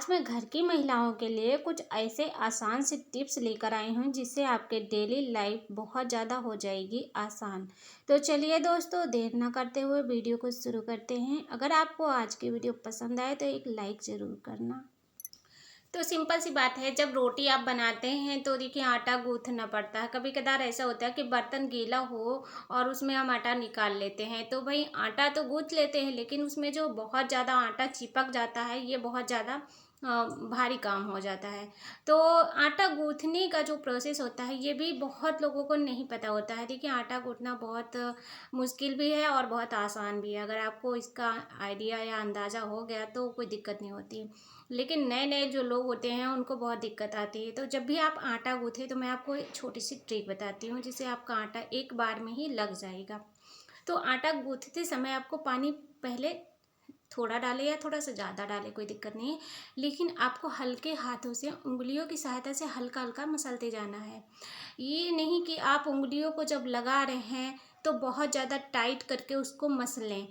आज मैं घर की महिलाओं के लिए कुछ ऐसे आसान से टिप्स लेकर आई हूँ जिससे आपके डेली लाइफ बहुत ज़्यादा हो जाएगी आसान। तो चलिए दोस्तों, देर ना करते हुए वीडियो को शुरू करते हैं। अगर आपको आज की वीडियो पसंद आए तो एक लाइक ज़रूर करना। तो सिंपल सी बात है, जब रोटी आप बनाते हैं तो देखिए आटा गूँथना पड़ता है। कभी कदार ऐसा होता है कि बर्तन गीला हो और उसमें हम आटा निकाल लेते हैं, तो भाई आटा तो गूँथ लेते हैं लेकिन उसमें जो बहुत ज़्यादा आटा चिपक जाता है, ये बहुत ज़्यादा भारी काम हो जाता है। तो आटा गूँथने का जो प्रोसेस होता है ये भी बहुत लोगों को नहीं पता होता है। देखिए आटा गूँथना बहुत मुश्किल भी है और बहुत आसान भी है। अगर आपको इसका आइडिया या अंदाज़ा हो गया तो कोई दिक्कत नहीं होती, लेकिन नए नए जो लोग होते हैं उनको बहुत दिक्कत आती है। तो जब भी आप आटा गूँथे तो मैं आपको एक छोटी सी ट्रिक बताती हूँ जिससे आपका आटा एक बार में ही लग जाएगा। तो आटा गूँथते समय आपको पानी पहले थोड़ा डालें या थोड़ा सा ज़्यादा डालें, कोई दिक्कत नहीं है, लेकिन आपको हल्के हाथों से उंगलियों की सहायता से हल्का हल्का मसलते जाना है। ये नहीं कि आप उंगलियों को जब लगा रहे हैं तो बहुत ज़्यादा टाइट करके उसको मस लें।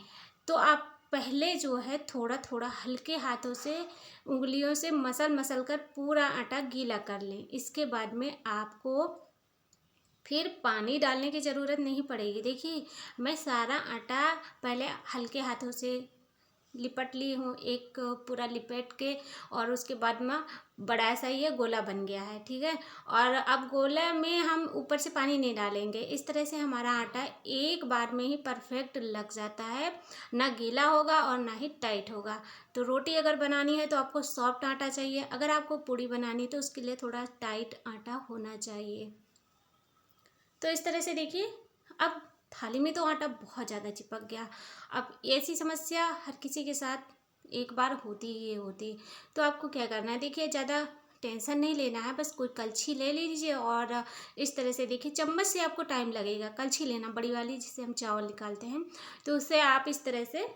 तो आप पहले जो है थोड़ा थोड़ा हल्के हाथों से उंगलियों से मसल मसल कर पूरा आटा गीला कर लें। इसके बाद में आपको फिर पानी डालने की ज़रूरत नहीं पड़ेगी। देखिए मैं सारा आटा पहले हल्के हाथों से लिपट ली हूँ, एक पूरा लिपेट के, और उसके बाद में बड़ा सा ये गोला बन गया है, ठीक है। और अब गोला में हम ऊपर से पानी नहीं डालेंगे। इस तरह से हमारा आटा एक बार में ही परफेक्ट लग जाता है, ना गीला होगा और ना ही टाइट होगा। तो रोटी अगर बनानी है तो आपको सॉफ्ट आटा चाहिए, अगर आपको पूड़ी बनानी तो उसके लिए थोड़ा टाइट आटा होना चाहिए। तो इस तरह से देखिए, अब थाली में तो आटा बहुत ज़्यादा चिपक गया। अब ऐसी समस्या हर किसी के साथ एक बार होती ही होती। तो आपको क्या करना है, देखिए ज़्यादा टेंशन नहीं लेना है, बस कोई कलछी ले लीजिए और इस तरह से देखिए, चम्मच से आपको टाइम लगेगा, कलछी लेना बड़ी वाली जिससे हम चावल निकालते हैं। तो उससे आप इस तरह से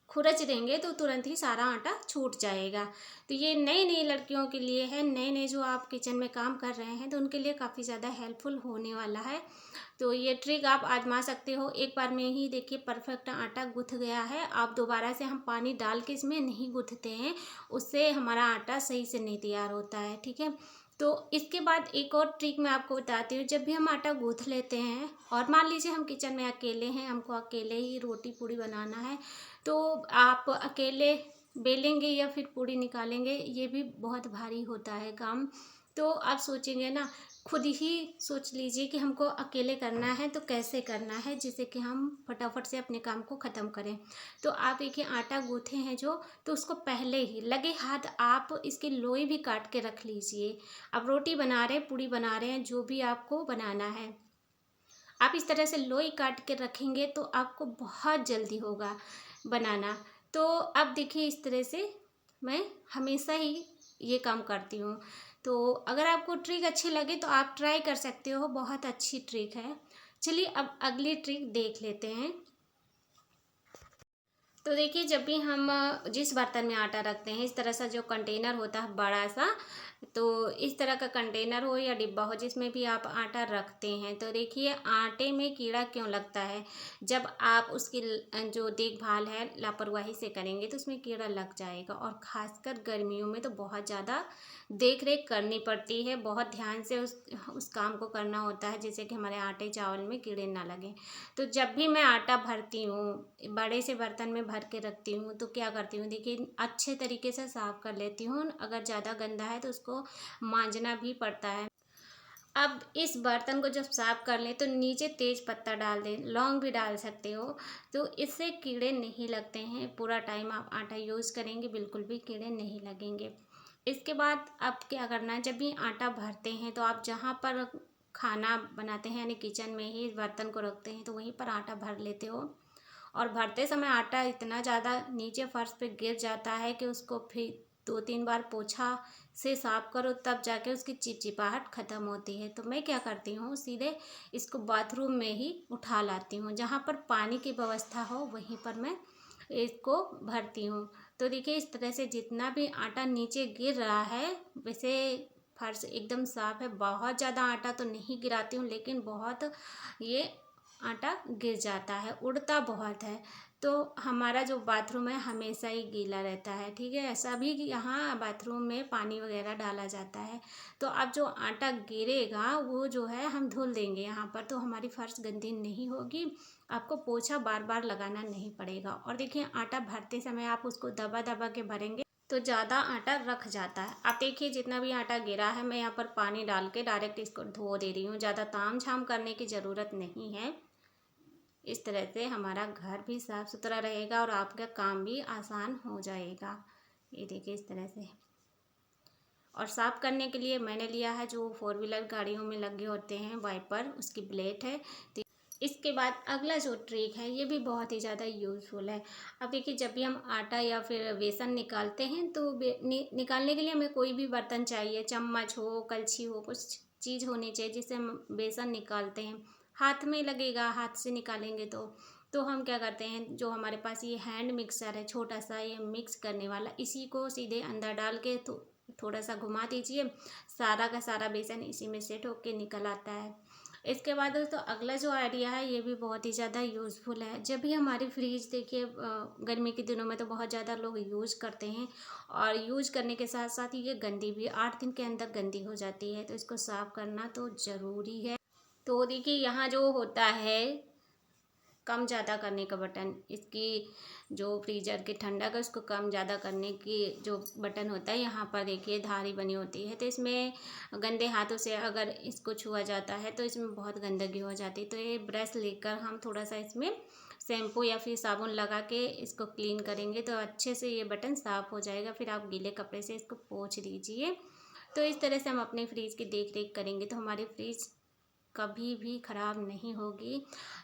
खुरच देंगे तो तुरंत ही सारा आटा छूट जाएगा। तो ये नई नई लड़कियों के लिए है, नए नए जो आप किचन में काम कर रहे हैं तो उनके लिए काफ़ी ज़्यादा हेल्पफुल होने वाला है। तो ये ट्रिक आप आजमा सकते हो। एक बार में ही देखिए परफेक्ट आटा गूँथ गया है। आप दोबारा से हम पानी डाल के इसमें नहीं गूँथते हैं, उससे हमारा आटा सही से नहीं तैयार होता है, ठीक है। तो इसके बाद एक और ट्रिक मैं आपको बताती हूँ। जब भी हम आटा गूँथ लेते हैं और मान लीजिए हम किचन में अकेले हैं, हमको अकेले ही रोटी पूड़ी बनाना है, तो आप अकेले बेलेंगे या फिर पूड़ी निकालेंगे, ये भी बहुत भारी होता है काम। तो आप सोचेंगे ना, खुद ही सोच लीजिए कि हमको अकेले करना है तो कैसे करना है जिससे कि हम फटाफट से अपने काम को ख़त्म करें। तो आप देखिए आटा गूँथे हैं जो, तो उसको पहले ही लगे हाथ आप इसकी लोई भी काट के रख लीजिए। अब रोटी बना रहे हैं, पूड़ी बना रहे हैं, जो भी आपको बनाना है, आप इस तरह से लोई काट के रखेंगे तो आपको बहुत जल्दी होगा बनाना। तो अब देखिए इस तरह से मैं हमेशा ही ये काम करती हूँ। तो अगर आपको ट्रिक अच्छी लगे तो आप ट्राई कर सकते हो, बहुत अच्छी ट्रिक है। चलिए अब अगली ट्रिक देख लेते हैं। तो देखिए जब भी हम जिस बर्तन में आटा रखते हैं, इस तरह सा जो कंटेनर होता है बड़ा सा, तो इस तरह का कंटेनर हो या डिब्बा हो जिसमें भी आप आटा रखते हैं, तो देखिए आटे में कीड़ा क्यों लगता है। जब आप उसकी जो देखभाल है लापरवाही से करेंगे तो उसमें कीड़ा लग जाएगा, और ख़ासकर गर्मियों में तो बहुत ज़्यादा देख रेख करनी पड़ती है, बहुत ध्यान से उस काम को करना होता है जिससे कि हमारे आटे चावल में कीड़े ना लगें। तो जब भी मैं आटा भरती हूँ, बड़े से बर्तन में भर के रखती हूँ, तो क्या करती हूँ, देखिए अच्छे तरीके से साफ़ कर लेती हूँ। अगर ज़्यादा गंदा है तो उसको मांजना भी पड़ता है। अब इस बर्तन को जब साफ़ कर लें तो नीचे तेज पत्ता डाल दें, लौंग भी डाल सकते हो, तो इससे कीड़े नहीं लगते हैं। पूरा टाइम आप आटा यूज़ करेंगे बिल्कुल भी कीड़े नहीं लगेंगे। इसके बाद आप क्या करना है, जब भी आटा भरते हैं तो आप जहाँ पर खाना बनाते हैं यानी किचन में ही इस बर्तन को रखते हैं तो वहीं पर आटा भर लेते हो, और भरते समय आटा इतना ज़्यादा नीचे फर्श पे गिर जाता है कि उसको फिर 2-3 बार पोछा से साफ़ करो तब जाके उसकी चिपचिपाहट ख़त्म होती है। तो मैं क्या करती हूँ, सीधे इसको बाथरूम में ही उठा लाती हूँ, जहाँ पर पानी की व्यवस्था हो वहीं पर मैं इसको भरती हूँ। तो देखिए इस तरह से जितना भी आटा नीचे गिर रहा है, वैसे फर्श एकदम साफ़ है, बहुत ज़्यादा आटा तो नहीं गिराती हूँ लेकिन बहुत ये आटा गिर जाता है, उड़ता बहुत है। तो हमारा जो बाथरूम है हमेशा ही गीला रहता है, ठीक है। सभी यहाँ बाथरूम में पानी वगैरह डाला जाता है। तो अब जो आटा गिरेगा वो जो है हम धुल देंगे यहाँ पर, तो हमारी फर्श गंदी नहीं होगी। आपको पोछा बार बार लगाना नहीं पड़ेगा। और देखिए आटा भरते समय आप उसको दबा दबा के भरेंगे तो ज़्यादा आटा रख जाता है। आप देखिए जितना भी आटा गिरा है मैं यहाँ पर पानी डाल के डायरेक्ट इसको धो दे रही हूँ, ज़्यादा ताम झाम करने की ज़रूरत नहीं है। इस तरह से हमारा घर भी साफ़ सुथरा रहेगा और आपका काम भी आसान हो जाएगा। ये देखिए इस तरह से। और साफ़ करने के लिए मैंने लिया है जो 4 व्हीलर गाड़ियों में लगे होते हैं वाइपर, उसकी ब्लेड है। तो इसके बाद अगला जो ट्रिक है ये भी बहुत ही ज़्यादा यूज़फुल है। अब देखिए जब भी हम आटा या फिर बेसन निकालते हैं तो निकालने के लिए हमें कोई भी बर्तन चाहिए, चम्मच हो, कलछी हो, कुछ चीज़ होनी चाहिए जिससे हम बेसन निकालते हैं। हाथ में लगेगा, हाथ से निकालेंगे तो हम क्या करते हैं, जो हमारे पास ये हैंड मिक्सर है छोटा सा, ये मिक्स करने वाला, इसी को सीधे अंदर डाल के तो थोड़ा सा घुमा दीजिए, सारा का सारा बेसन इसी में सेट होके निकल आता है। इसके बाद दोस्तों अगला जो आइडिया है ये भी बहुत ही ज़्यादा यूज़फुल है। जब भी हमारी फ्रिज देखिए गर्मी के दिनों में तो बहुत ज़्यादा लोग यूज़ करते हैं, और यूज़ करने के साथ साथ ये गंदी भी 8 दिन के अंदर गंदी हो जाती है, तो इसको साफ़ करना तो ज़रूरी है। तो देखिए यहाँ जो होता है कम ज़्यादा करने का बटन, इसकी जो फ्रीजर के ठंडा का उसको कम ज़्यादा करने की जो बटन होता है, यहाँ पर देखिए धारी बनी होती है। तो इसमें गंदे हाथों से अगर इसको छुआ जाता है तो इसमें बहुत गंदगी हो जाती है। तो ये ब्रश लेकर हम थोड़ा सा इसमें शैम्पू या फिर साबुन लगा के इसको क्लीन करेंगे तो अच्छे से ये बटन साफ़ हो जाएगा। फिर आप गीले कपड़े से इसको पोंछ दीजिए। तो इस तरह से हम अपने फ्रिज की देख रेख करेंगे तो हमारी फ्रिज कभी भी ख़राब नहीं होगी।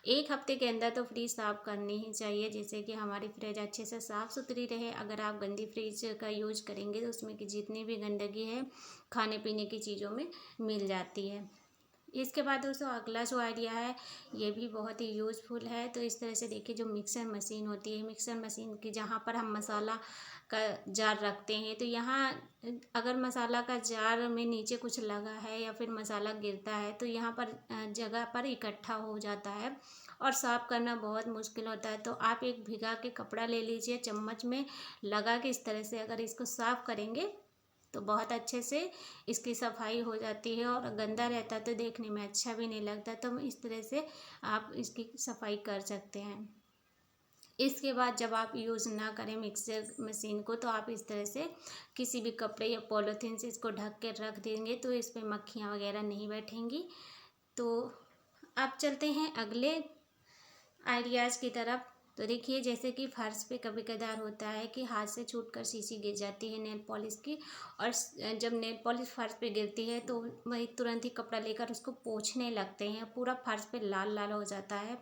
1 हफ्ते के अंदर तो फ्रिज साफ़ करनी ही चाहिए, जिससे कि हमारी फ्रिज अच्छे से साफ़ सुथरी रहे। अगर आप गंदी फ्रिज का यूज करेंगे तो उसमें की जितनी भी गंदगी है खाने पीने की चीज़ों में मिल जाती है। इसके बाद दोस्तों अगला जो आइडिया है ये भी बहुत ही यूज़फुल है। तो इस तरह से देखिए जो मिक्सर मशीन होती है, मिक्सर मशीन की जहाँ पर हम मसाला का जार रखते हैं, तो यहाँ अगर मसाला का जार में नीचे कुछ लगा है या फिर मसाला गिरता है तो यहाँ पर जगह पर इकट्ठा हो जाता है और साफ़ करना बहुत मुश्किल होता है। तो आप एक भिगा के कपड़ा ले लीजिए, चम्मच में लगा के इस तरह से अगर इसको साफ़ करेंगे तो बहुत अच्छे से इसकी सफाई हो जाती है। और गंदा रहता है तो देखने में अच्छा भी नहीं लगता, तो इस तरह से आप इसकी सफाई कर सकते हैं। इसके बाद जब आप यूज़ ना करें मिक्सर मशीन को तो आप इस तरह से किसी भी कपड़े या पॉलीथीन से इसको ढक के रख देंगे तो इस पर मक्खियाँ वगैरह नहीं बैठेंगी। तो आप चलते हैं अगले आइडियाज़ की तरफ। तो देखिए जैसे कि फर्श पे कभी कदार होता है कि हाथ से छूटकर शीशी गिर जाती है नेल पॉलिश की, और जब नेल पॉलिश फर्श पे गिरती है तो वही तुरंत ही कपड़ा लेकर उसको पोंछने लगते हैं, पूरा फर्श पे लाल लाल हो जाता है।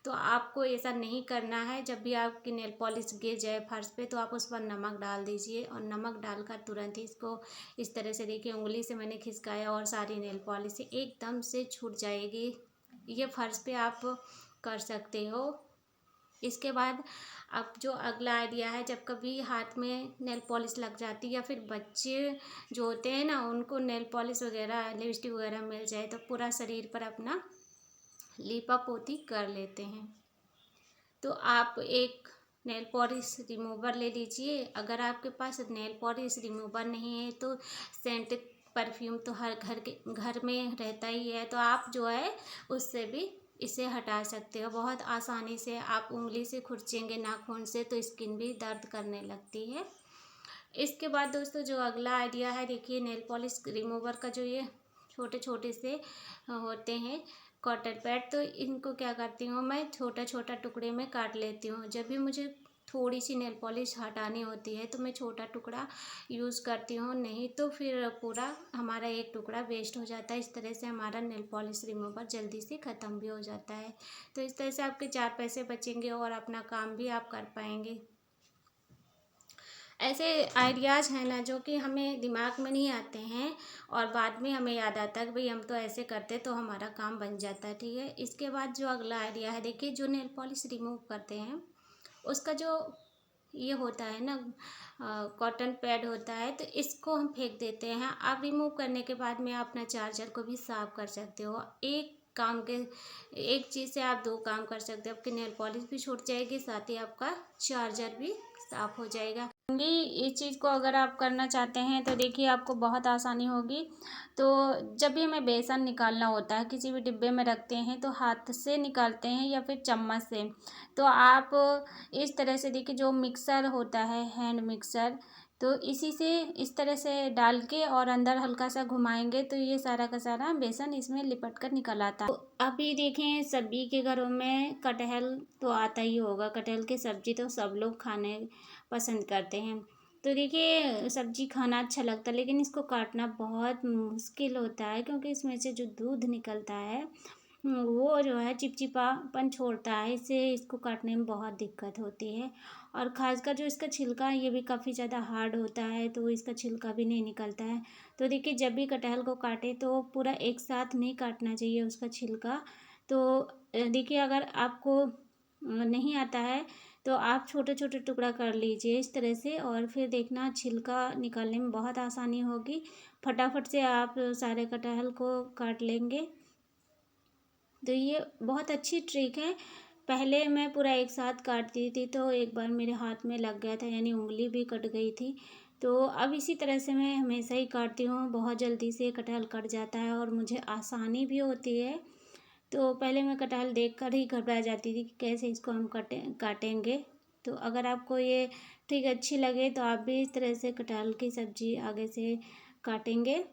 तो आपको ऐसा नहीं करना है। जब भी आपकी नेल पॉलिश गिर जाए फर्श पे तो आप उस पर नमक डाल दीजिए, और नमक डालकर तुरंत ही इसको इस तरह से देखिए उंगली से मैंने खिसकाया और सारी नेल पॉलिश एकदम से छूट जाएगी। ये फर्श पे आप कर सकते हो। इसके बाद अब जो अगला आइडिया है, जब कभी हाथ में नेल पॉलिश लग जाती है या फिर बच्चे जो होते हैं ना उनको नेल पॉलिश वगैरह लिपस्टिक वगैरह मिल जाए तो पूरा शरीर पर अपना लीपा पोती कर लेते हैं। तो आप एक नेल पॉलिश रिमूवर ले लीजिए। अगर आपके पास नेल पॉलिश रिमूवर नहीं है तो सेंट परफ्यूम तो हर घर में रहता ही है, तो आप जो है उससे भी इसे हटा सकते हो बहुत आसानी से। आप उंगली से खुरचेंगे नाखून से तो स्किन भी दर्द करने लगती है। इसके बाद दोस्तों जो अगला आइडिया है, देखिए नेल पॉलिश रिमूवर का जो ये छोटे छोटे से होते हैं कॉटन पैड, तो इनको क्या करती हूँ मैं छोटा छोटा टुकड़े में काट लेती हूँ। जब भी मुझे थोड़ी सी नेल पॉलिश हटानी होती है तो मैं छोटा टुकड़ा यूज़ करती हूँ, नहीं तो फिर पूरा हमारा एक टुकड़ा वेस्ट हो जाता है। इस तरह से हमारा नेल पॉलिश रिमूवर जल्दी से ख़त्म भी हो जाता है। तो इस तरह से आपके 4 पैसे बचेंगे और अपना काम भी आप कर पाएंगे। ऐसे आइडियाज़ हैं ना जो कि हमें दिमाग में नहीं आते हैं और बाद में हमें याद आता है कि भाई हम तो ऐसे करते तो हमारा काम बन जाता है, ठीक है। इसके बाद जो अगला आइडिया है, देखिए जो नेल पॉलिश रिमूव करते हैं उसका जो ये होता है ना कॉटन पैड होता है, तो इसको हम फेंक देते हैं। आप रिमूव करने के बाद में आप अपना चार्जर को भी साफ़ कर सकते हो। एक काम के एक चीज़ से आप 2 काम कर सकते हो। आपकी नेल पॉलिश भी छूट जाएगी, साथ ही आपका चार्जर भी साफ़ हो जाएगा। इस चीज़ को अगर आप करना चाहते हैं तो देखिए आपको बहुत आसानी होगी। तो जब भी हमें बेसन निकालना होता है, किसी भी डिब्बे में रखते हैं तो हाथ से निकालते हैं या फिर चम्मच से। तो आप इस तरह से देखिए, जो मिक्सर होता है, हैंड मिक्सर, तो इसी से इस तरह से डाल के और अंदर हल्का सा घुमाएंगे तो ये सारा का सारा बेसन इसमें लिपट कर निकल आता है। तो अभी देखें, सभी के घरों में कटहल तो आता ही होगा। कटहल की सब्जी तो सब लोग खाने पसंद करते हैं। तो देखिए, सब्जी खाना अच्छा लगता है, लेकिन इसको काटना बहुत मुश्किल होता है, क्योंकि इसमें से जो दूध निकलता है वो जो है चिपचिपापन छोड़ता है। इससे इसको काटने में बहुत दिक्कत होती है। और ख़ासकर जो इसका छिलका है, ये भी काफ़ी ज़्यादा हार्ड होता है, तो इसका छिलका भी नहीं निकलता है। तो देखिए, जब भी कटहल को काटे तो पूरा एक साथ नहीं काटना चाहिए उसका छिलका। तो देखिए, अगर आपको नहीं आता है तो आप छोटे छोटे टुकड़ा कर लीजिए इस तरह से, और फिर देखना छिलका निकालने में बहुत आसानी होगी। फटाफट से आप सारे कटहल को काट लेंगे। तो ये बहुत अच्छी ट्रिक है। पहले मैं पूरा एक साथ काटती थी तो एक बार मेरे हाथ में लग गया था, यानी उंगली भी कट गई थी। तो अब इसी तरह से मैं हमेशा ही काटती हूँ, बहुत जल्दी से कटहल कट जाता है और मुझे आसानी भी होती है। तो पहले मैं कटहल देख कर ही घबरा जाती थी कि कैसे इसको हम काटेंगे। तो अगर आपको ये ट्रिक अच्छी लगे तो आप भी इस तरह से कटहल की सब्ज़ी आगे से काटेंगे।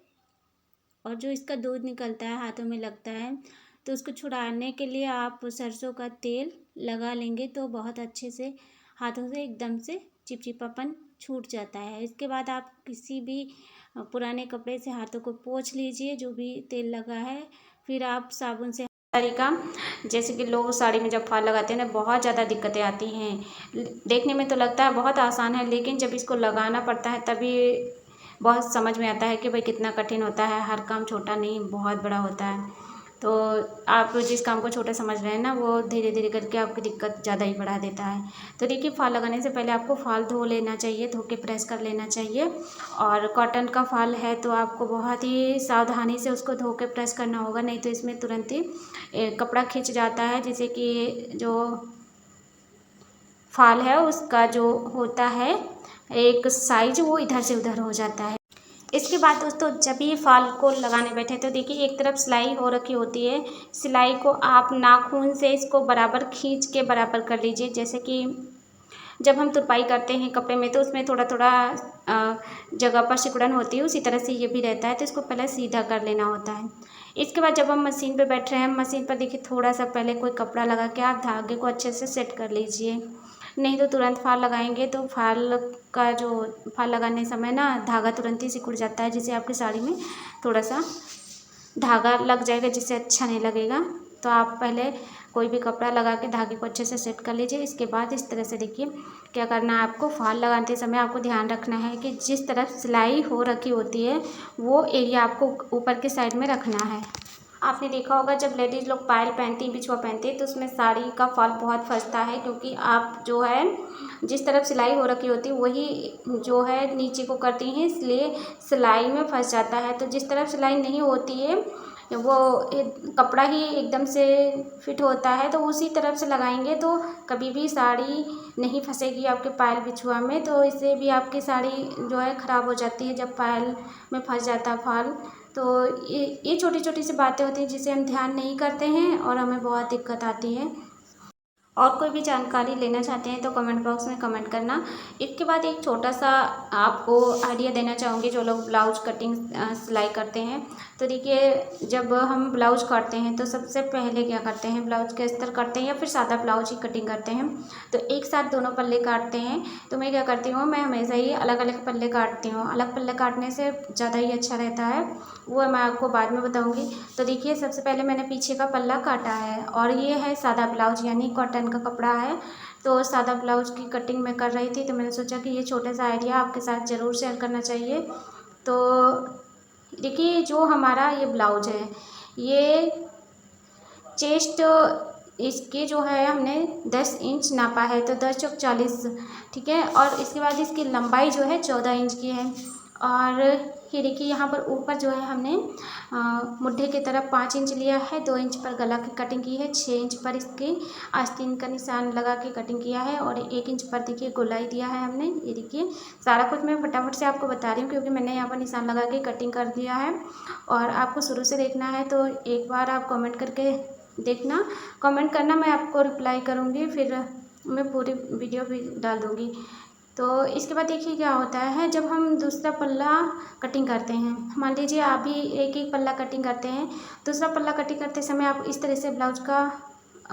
और जो इसका दूध निकलता है, हाथों में लगता है, तो उसको छुड़ाने के लिए आप सरसों का तेल लगा लेंगे तो बहुत अच्छे से हाथों से एकदम से चिपचिपापन छूट जाता है। इसके बाद आप किसी भी पुराने कपड़े से हाथों को पोंछ लीजिए, जो भी तेल लगा है। फिर आप साबुन से तरीका, जैसे कि लोग साड़ी में जब फाल लगाते हैं ना, बहुत ज़्यादा दिक्कतें आती हैं। देखने में तो लगता है बहुत आसान है, लेकिन जब इसको लगाना पड़ता है तभी बहुत समझ में आता है कि भाई कितना कठिन होता है। हर काम छोटा नहीं, बहुत बड़ा होता है। तो आप जिस काम को छोटा समझ रहे हैं ना, वो धीरे धीरे करके आपकी दिक्कत ज़्यादा ही बढ़ा देता है। तो देखिए, फाल लगाने से पहले आपको फाल धो लेना चाहिए, धो के प्रेस कर लेना चाहिए। और कॉटन का फाल है तो आपको बहुत ही सावधानी से उसको धो के प्रेस करना होगा, नहीं तो इसमें तुरंत ही कपड़ा खिंच जाता है, जिससे कि जो फाल है उसका जो होता है एक साइज, वो इधर से उधर हो जाता है। इसके बाद दोस्तों, जब ये फाल को लगाने बैठे तो देखिए, एक तरफ सिलाई हो रखी होती है। सिलाई को आप नाखून से इसको बराबर खींच के बराबर कर लीजिए। जैसे कि जब हम तुरपाई करते हैं कपड़े में तो उसमें थोड़ा थोड़ा जगह पर सिकुड़न होती है, उसी तरह से ये भी रहता है। तो इसको पहले सीधा कर लेना होता है। इसके बाद जब हम मशीन पे बैठ रहे हैं, मशीन पर देखिए थोड़ा सा पहले कोई कपड़ा लगा के आप धागे को अच्छे से सेट कर लीजिए। नहीं तो तुरंत फाल लगाएंगे तो फाल लगाने समय ना धागा तुरंत ही सिकुड़ जाता है, जिससे आपकी साड़ी में थोड़ा सा धागा लग जाएगा, जिससे अच्छा नहीं लगेगा। तो आप पहले कोई भी कपड़ा लगा के धागे को अच्छे से सेट कर लीजिए। इसके बाद इस तरह से देखिए क्या करना है आपको। फाल लगाते समय आपको ध्यान रखना है कि जिस तरफ सिलाई हो रखी होती है वो एरिया आपको ऊपर के साइड में रखना है। आपने देखा होगा, जब लेडीज़ लोग पायल पहनती हैं, बिछुआ पहनती हैं, तो उसमें साड़ी का फॉल बहुत फंसता है, क्योंकि आप जो है जिस तरफ सिलाई हो रखी होती है वही जो है नीचे को करती हैं, इसलिए सिलाई में फंस जाता है। तो जिस तरफ सिलाई नहीं होती है वो कपड़ा ही एकदम से फिट होता है, तो उसी तरफ से लगाएंगे तो कभी भी साड़ी नहीं फंसेगी आपके पायल बिछुआ में। तो इससे भी आपकी साड़ी जो है ख़राब हो जाती है, जब पायल में फंस जाता है फाल। तो ये छोटी छोटी सी बातें होती हैं जिसे हम ध्यान नहीं करते हैं और हमें बहुत दिक्कत आती है। और कोई भी जानकारी लेना चाहते हैं तो कमेंट बॉक्स में कमेंट करना। इसके बाद एक छोटा सा आपको आइडिया देना चाहूँगी, जो लोग ब्लाउज कटिंग सिलाई करते हैं। तो देखिए, जब हम ब्लाउज काटते हैं तो सबसे पहले क्या करते हैं, ब्लाउज का अस्तर करते हैं या फिर सादा ब्लाउज ही कटिंग करते हैं, तो एक साथ दोनों पल्ले काटते हैं। तो मैं क्या करती हूँ, मैं हमेशा ही अलग अलग पल्ले काटती हूँ। अलग पल्ले काटने से ज़्यादा ही अच्छा रहता है, वो मैं आपको बाद में बताऊँगी। तो देखिए, सबसे पहले मैंने पीछे का पल्ला काटा है और ये है सादा ब्लाउज, यानी कॉटन का कपड़ा है। तो सादा ब्लाउज की कटिंग मैं कर रही थी, तो मैंने सोचा कि ये छोटा सा आइडिया आपके साथ ज़रूर शेयर करना चाहिए। तो देखिए, जो हमारा ये ब्लाउज है, ये चेस्ट इसके जो है हमने 10 इंच नापा है, तो 10 चौक 40, ठीक है। और इसके बाद इसकी लंबाई जो है 14 इंच की है। और ये देखिए यहाँ पर ऊपर जो है हमने मुड्ढे की तरफ 5 इंच लिया है, 2 इंच पर गला की कटिंग की है, 6 इंच पर इसकी आस्तीन का निशान लगा के कटिंग किया है और 1 इंच पर देखिए गोलाई दिया है हमने। ये देखिए सारा कुछ मैं फटाफट से आपको बता रही हूँ क्योंकि मैंने यहाँ पर निशान लगा के कटिंग कर दिया है। और आपको शुरू से देखना है तो एक बार आप कमेंट करके देखना, कमेंट करना, मैं आपको रिप्लाई करूँगी, फिर मैं पूरी वीडियो भी डाल दूँगी। तो इसके बाद देखिए क्या होता है, जब हम दूसरा पल्ला कटिंग करते हैं, मान लीजिए आप भी एक एक पल्ला कटिंग करते हैं, दूसरा पल्ला कटिंग करते समय आप इस तरह से ब्लाउज का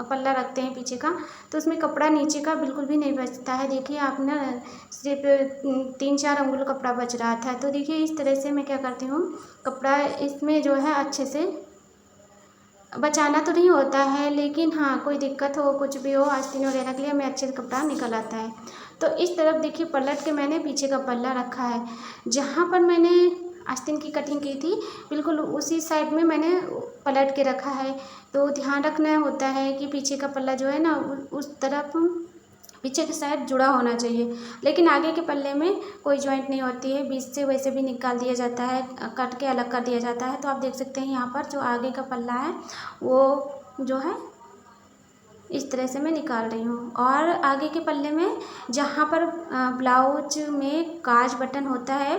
पल्ला रखते हैं पीछे का, तो उसमें कपड़ा नीचे का बिल्कुल भी नहीं बचता है। देखिए आप ना सिर्फ 3-4 अंगुल कपड़ा बच रहा था। तो देखिए इस तरह से मैं क्या करती हूँ, कपड़ा इसमें जो है अच्छे से बचाना तो नहीं होता है, लेकिन हाँ कोई दिक्कत हो, कुछ भी हो, आस्तीन वगैरह के लिए हमें अच्छे से कपड़ा निकल आता है। तो इस तरफ देखिए पलट के मैंने पीछे का पल्ला रखा है, जहाँ पर मैंने आस्तीन की कटिंग की थी बिल्कुल उसी साइड में मैंने पलट के रखा है। तो ध्यान रखना होता है कि पीछे का पल्ला जो है ना उस तरफ पीछे की साइड जुड़ा होना चाहिए, लेकिन आगे के पल्ले में कोई जॉइंट नहीं होती है, बीच से वैसे भी निकाल दिया जाता है, कट के अलग कर दिया जाता है। तो आप देख सकते हैं यहाँ पर जो आगे का पल्ला है वो जो है इस तरह से मैं निकाल रही हूँ। और आगे के पल्ले में जहाँ पर ब्लाउज में काज बटन होता है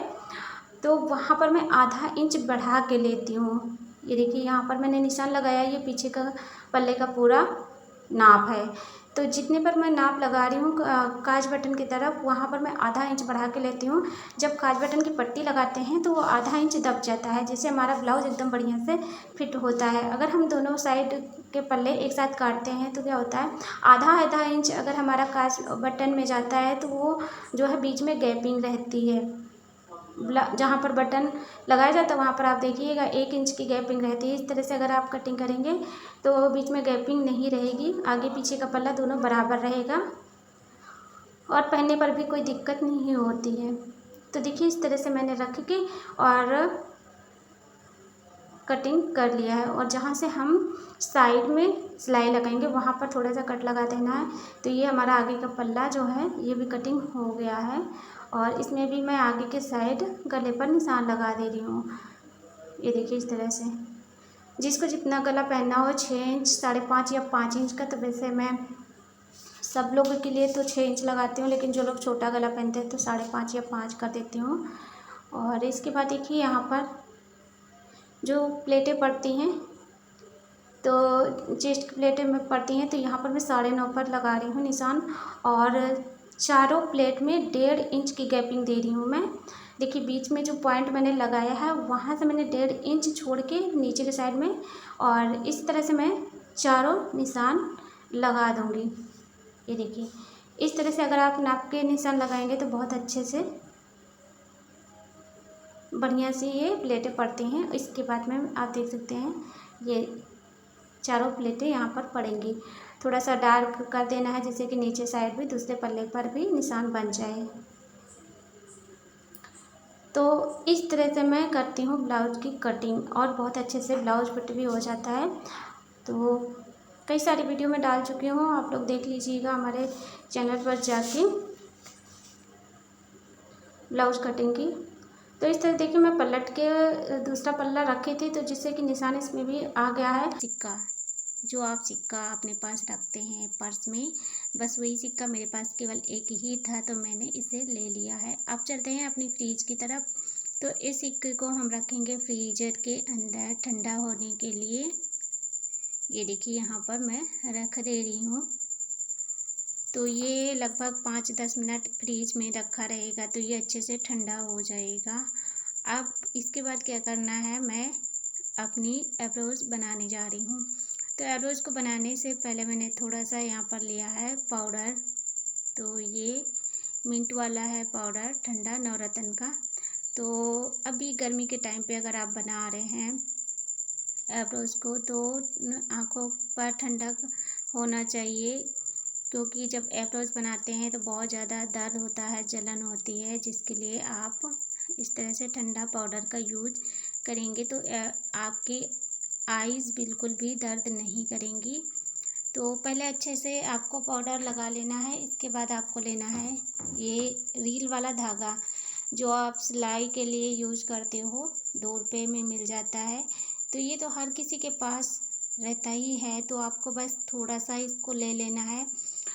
तो वहाँ पर मैं आधा इंच बढ़ा के लेती हूँ। ये देखिए यहाँ पर मैंने निशान लगाया, ये पीछे का पल्ले का पूरा नाप है। तो जितने पर मैं नाप लगा रही हूँ काज बटन की तरफ, वहाँ पर मैं आधा इंच बढ़ा के लेती हूँ। जब काज बटन की पट्टी लगाते हैं तो वो आधा इंच दब जाता है, जिससे हमारा ब्लाउज एकदम बढ़िया से फिट होता है। अगर हम दोनों साइड के पल्ले एक साथ काटते हैं तो क्या होता है, आधा आधा इंच अगर हमारा काज बटन में जाता है तो वो जो है बीच में गैपिंग रहती है। जहाँ पर बटन लगाया जाता है वहाँ पर आप देखिएगा 1 इंच की गैपिंग रहती है। इस तरह से अगर आप कटिंग करेंगे तो बीच में गैपिंग नहीं रहेगी, आगे पीछे का पल्ला दोनों बराबर रहेगा और पहनने पर भी कोई दिक्कत नहीं होती है। तो देखिए इस तरह से मैंने रख के और कटिंग कर लिया है। और जहाँ से हम साइड में सिलाई लगाएंगे वहाँ पर थोड़ा सा कट लगा देना है। तो ये हमारा आगे का पल्ला जो है ये भी कटिंग हो गया है और इसमें भी मैं आगे के साइड गले पर निशान लगा दे रही हूँ। ये देखिए इस तरह से, जिसको जितना गला पहनना हो, 6 इंच, 5.5 या 5 इंच का, तो वैसे मैं सब लोगों के लिए तो 6 इंच लगाती हूँ, लेकिन जो लोग छोटा गला पहनते हैं तो 5.5 या 5 कर देती हूँ। और इसके बाद देखिए यहाँ पर जो प्लेटें पड़ती हैं, तो चेस्ट की प्लेटें में पड़ती हैं तो यहाँ पर मैं 9.5 पर लगा रही हूँ निशान और चारों प्लेट में 1.5 इंच की गैपिंग दे रही हूँ मैं। देखिए बीच में जो पॉइंट मैंने लगाया है वहाँ से मैंने 1.5 इंच छोड़ के नीचे के साइड में, और इस तरह से मैं चारों निशान लगा दूँगी। ये देखिए इस तरह से अगर आप नाप के निशान लगाएंगे तो बहुत अच्छे से बढ़िया सी ये प्लेटें पड़ती हैं। इसके बाद में आप देख सकते हैं ये चारों प्लेटें यहाँ पर पड़ेंगी। थोड़ा सा डार्क कर देना है जिससे कि नीचे साइड भी दूसरे पल्ले पर भी निशान बन जाए। तो इस तरह से मैं करती हूँ ब्लाउज की कटिंग और बहुत अच्छे से ब्लाउज फिट भी हो जाता है। तो कई सारी वीडियो में डाल चुकी हूँ, आप लोग देख लीजिएगा हमारे चैनल पर जाके ब्लाउज कटिंग की। तो इस तरह देखिए मैं पलट के दूसरा पल्ला रखे थे तो जिससे कि निशान इसमें भी आ गया है। सिक्का, जो आप सिक्का अपने पास रखते हैं पर्स में, बस वही सिक्का मेरे पास केवल एक ही था तो मैंने इसे ले लिया है। अब चलते हैं अपनी फ्रीज की तरफ। तो इस सिक्के को हम रखेंगे फ्रीजर के अंदर ठंडा होने के लिए। ये देखिए यहाँ पर मैं रख दे रही हूँ। तो ये लगभग 5-10 मिनट फ्रीज में रखा रहेगा तो ये अच्छे से ठंडा हो जाएगा। अब इसके बाद क्या करना है, मैं अपनी एब्रोज बनाने जा रही हूँ। तो एब्रोज को बनाने से पहले मैंने थोड़ा सा यहाँ पर लिया है पाउडर। तो ये मिंट वाला है पाउडर, ठंडा नवरत्न का। तो अभी गर्मी के टाइम पे अगर आप बना रहे हैं एब्रोज को तो आँखों पर ठंडक होना चाहिए, क्योंकि जब एब्रोज बनाते हैं तो बहुत ज़्यादा दर्द होता है, जलन होती है, जिसके लिए आप इस तरह से ठंडा पाउडर का यूज करेंगे तो आपकी आईज़ बिल्कुल भी दर्द नहीं करेंगी। तो पहले अच्छे से आपको पाउडर लगा लेना है। इसके बाद आपको लेना है ये रील वाला धागा। जो आप सिलाई के लिए यूज करते हो, 2 रुपये में मिल जाता है। तो ये तो हर किसी के पास रहता ही है, तो आपको बस थोड़ा सा इसको ले लेना है।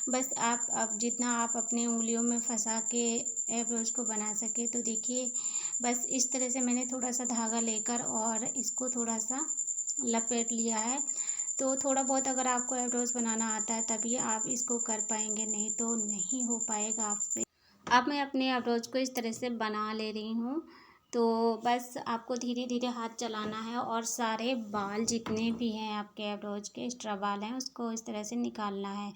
बस आप अब जितना आप अपने उंगलियों में फंसा के एब्रोज को बना सके, तो देखिए बस इस तरह से मैंने थोड़ा सा धागा लेकर और इसको थोड़ा सा लपेट लिया है। तो थोड़ा बहुत अगर आपको एब्रोज बनाना आता है तभी आप इसको कर पाएंगे, नहीं तो नहीं हो पाएगा आपसे। अब मैं अपने एब्रोज को इस तरह से बना ले रही हूँ। तो बस आपको धीरे धीरे हाथ चलाना है और सारे बाल जितने भी हैं आपके एब्रोज के एक्स्ट्रा बाल हैं उसको इस तरह से निकालना है।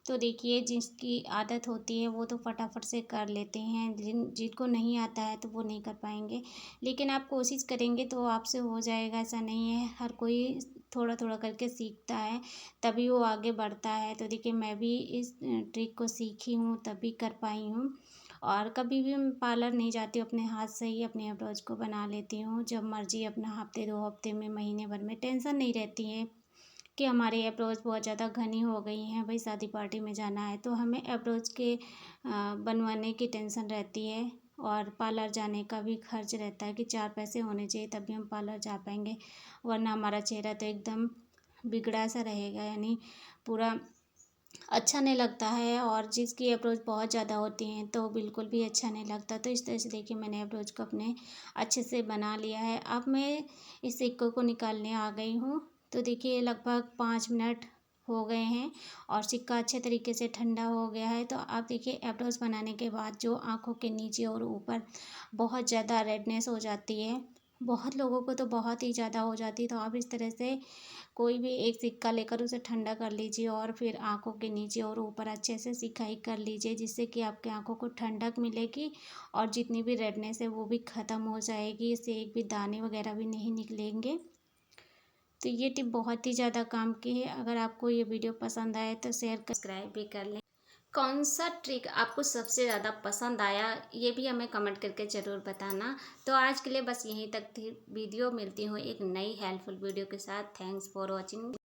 तो देखिए जिसकी आदत होती है वो तो फटाफट से कर लेते हैं, जिनको नहीं आता है तो वो नहीं कर पाएंगे। लेकिन आप कोशिश करेंगे तो आपसे हो जाएगा, ऐसा नहीं है। हर कोई थोड़ा थोड़ा करके सीखता है तभी वो आगे बढ़ता है। तो देखिए मैं भी इस ट्रिक को सीखी हूँ तभी कर पाई हूँ। और कभी भी मैं पार्लर नहीं जाती हूँ, अपने हाथ से ही अपने एब्रोज को बना लेती हूँ जब मर्जी, अपना हफ्ते 2 हफ्ते में, महीने भर में। टेंशन नहीं रहती है कि हमारी एब्रोज बहुत ज़्यादा घनी हो गई हैं, भाई शादी पार्टी में जाना है तो हमें एब्रोज के बनवाने की टेंशन रहती है। और पार्लर जाने का भी खर्च रहता है कि 4 पैसे होने चाहिए तभी हम पार्लर जा पाएंगे, वरना हमारा चेहरा तो एकदम बिगड़ा सा रहेगा, यानी पूरा अच्छा नहीं लगता है। और जिसकी अप्रोच बहुत ज़्यादा होती हैं तो बिल्कुल भी अच्छा नहीं लगता। तो इस तरह से देखिए मैंने अप्रोच को अपने अच्छे से बना लिया है। अब मैं इस सिक्कों को निकालने आ गई हूँ। तो देखिए लगभग 5 मिनट हो गए हैं और सिक्का अच्छे तरीके से ठंडा हो गया है। तो आप देखिए अप्रोच बनाने के बाद जो आँखों के नीचे और ऊपर बहुत ज़्यादा रेडनेस हो जाती है, बहुत लोगों को तो बहुत ही ज़्यादा हो जाती है। तो आप इस तरह से कोई भी एक सिक्का लेकर उसे ठंडा कर लीजिए और फिर आँखों के नीचे और ऊपर अच्छे से सिकाई कर लीजिए, जिससे कि आपके आँखों को ठंडक मिलेगी और जितनी भी रेडनेस है वो भी ख़त्म हो जाएगी। इससे एक भी दाने वगैरह भी नहीं निकलेंगे। तो ये टिप बहुत ही ज़्यादा काम की है। अगर आपको ये वीडियो पसंद आए तो शेयर सब्सक्राइब भी कर लें। कौन सा ट्रिक आपको सबसे ज़्यादा पसंद आया ये भी हमें कमेंट करके ज़रूर बताना। तो आज के लिए बस यहीं तक थी वीडियो, मिलती हूँ एक नई हेल्पफुल वीडियो के साथ। Thanks for watching.